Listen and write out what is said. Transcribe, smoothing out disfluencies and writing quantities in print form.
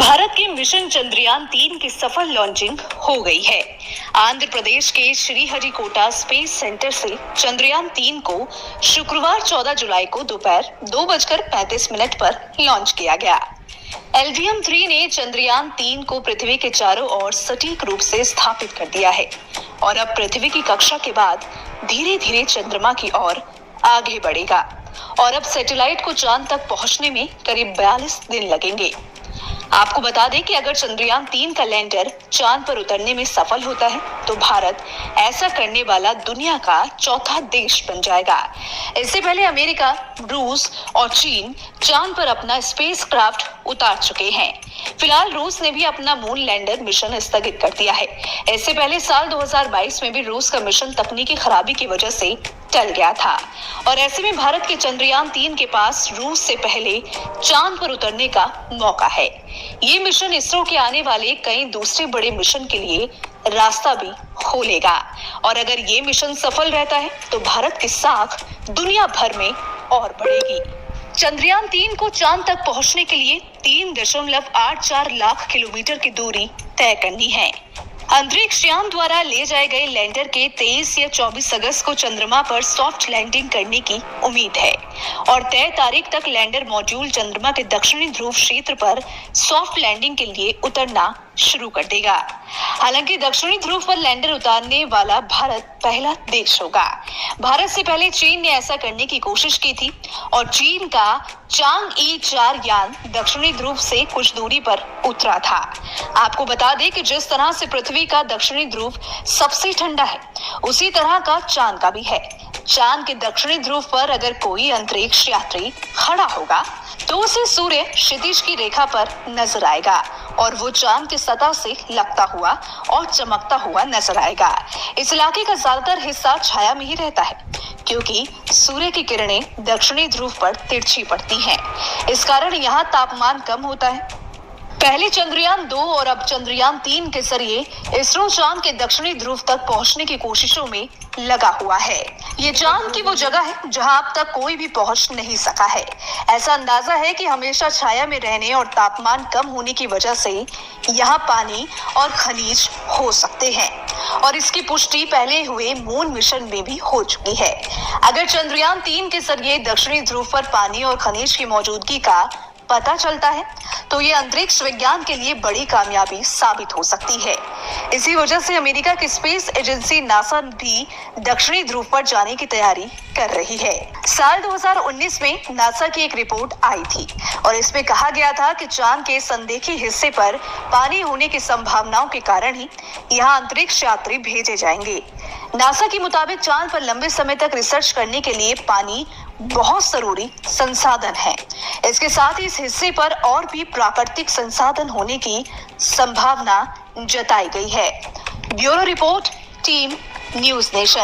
भारत के मिशन चंद्रयान-3 की सफल लॉन्चिंग हो गई है। आंध्र प्रदेश के श्रीहरिकोटा स्पेस सेंटर से चंद्रयान-3 को शुक्रवार 14 जुलाई को दोपहर 2:35 पर लॉन्च किया गया। LVM-3 ने चंद्रयान-3 को पृथ्वी के चारों ओर सटीक रूप से स्थापित कर दिया है और अब पृथ्वी की कक्षा के बाद धीरे धीरे चंद्रमा की ओर आगे बढ़ेगा और अब सैटेलाइट को चांद तक पहुंचने में करीब 42 दिन लगेंगे। आपको बता दें कि अगर चंद्रयान-3 का लैंडर चांद पर उतरने में सफल होता है तो भारत ऐसा करने वाला दुनिया का चौथा देश बन जाएगा। इससे पहले अमेरिका, रूस और चीन चांद पर अपना स्पेसक्राफ्ट उतार चुके हैं। फिलहाल रूस ने भी अपना मून लैंडर मिशन स्थगित कर दिया है। इससे पहले साल 2022 में भी रूस का मिशन तकनीकी खराबी की वजह से टल गया था और ऐसे में भारत के चंद्रयान-3 के पास रूस से पहले चांद पर उतरने का मौका है। ये मिशन इसरो के आने वाले कई दूसरे बड़े मिशन के लिए रास्ता भी खोलेगा और अगर ये मिशन सफल रहता है तो भारत की साख दुनिया भर में और बढ़ेगी। चंद्रयान-3 को चांद तक पहुंचने के लिए 3.84 लाख किलोमीटर की दूरी तय करनी है। अंतरिक्ष यान द्वारा ले जाए गए लैंडर के 23 या 24 अगस्त को चंद्रमा पर सॉफ्ट लैंडिंग करने की उम्मीद है और तय तारीख तक लैंडर मॉड्यूल चंद्रमा के दक्षिणी ध्रुव क्षेत्र पर सॉफ्ट लैंडिंग के लिए उतरना शुरू कर देगा। हालांकि दक्षिणी ध्रुव पर लैंडर उतारने वाला भारत पहला देश होगा। भारत से पहले चीन ने ऐसा करने की कोशिश की थी और चीन का चांग-ई 4 यान दक्षिणी ध्रुव से कुछ दूरी पर उतरा था। आपको बता दें कि जिस तरह से पृथ्वी का दक्षिणी ध्रुव सबसे ठंडा है, उसी तरह का चांद का भी है। चांद के दक्षिणी ध्रुव पर अगर कोई अंतरिक्ष यात्री खड़ा होगा तो उसे सूर्य क्षितिज की रेखा पर नजर आएगा और वो चांद की सतह से लगता हुआ और चमकता हुआ नजर आएगा। इस इलाके का ज्यादातर हिस्सा छाया में ही रहता है क्योंकि सूर्य की किरणें दक्षिणी ध्रुव पर तिरछी पड़ती हैं। इस कारण यहाँ तापमान कम होता है। पहले चंद्रयान-2 और अब चंद्रयान-3 के जरिए इसरो चांद के दक्षिणी ध्रुव तक पहुंचने की कोशिशों में लगा हुआ है। ये चांद की वो जगह है जहां अब तक कोई भी पहुंच नहीं सका है। ऐसा अंदाजा है कि हमेशा छाया में रहने और तापमान कम होने की वजह से यहाँ पानी और खनिज हो सकते हैं और इसकी पुष्टि पहले हुए मून मिशन में भी हो चुकी है। अगर चंद्रयान-3 के जरिए दक्षिणी ध्रुव पर पानी और खनिज की मौजूदगी का पता चलता है तो ये अंतरिक्ष विज्ञान के लिए बड़ी कामयाबी साबित हो सकती है। इसी वजह से अमेरिका की स्पेस एजेंसी नासा भी दक्षिणी ध्रुव पर जाने की तैयारी कर रही है। साल 2019 में नासा की एक रिपोर्ट आई थी और इसमें कहा गया था कि चांद के संदेखे हिस्से पर पानी होने की संभावनाओं के कारण ही यहाँ अंतरिक्ष यात्री भेजे जाएंगे। नासा के मुताबिक चांद पर लंबे समय तक रिसर्च करने के लिए पानी बहुत जरूरी संसाधन है। इसके साथ ही इस हिस्से पर और भी प्राकृतिक संसाधन होने की संभावना जताई गई है। Bureau report, team news nation.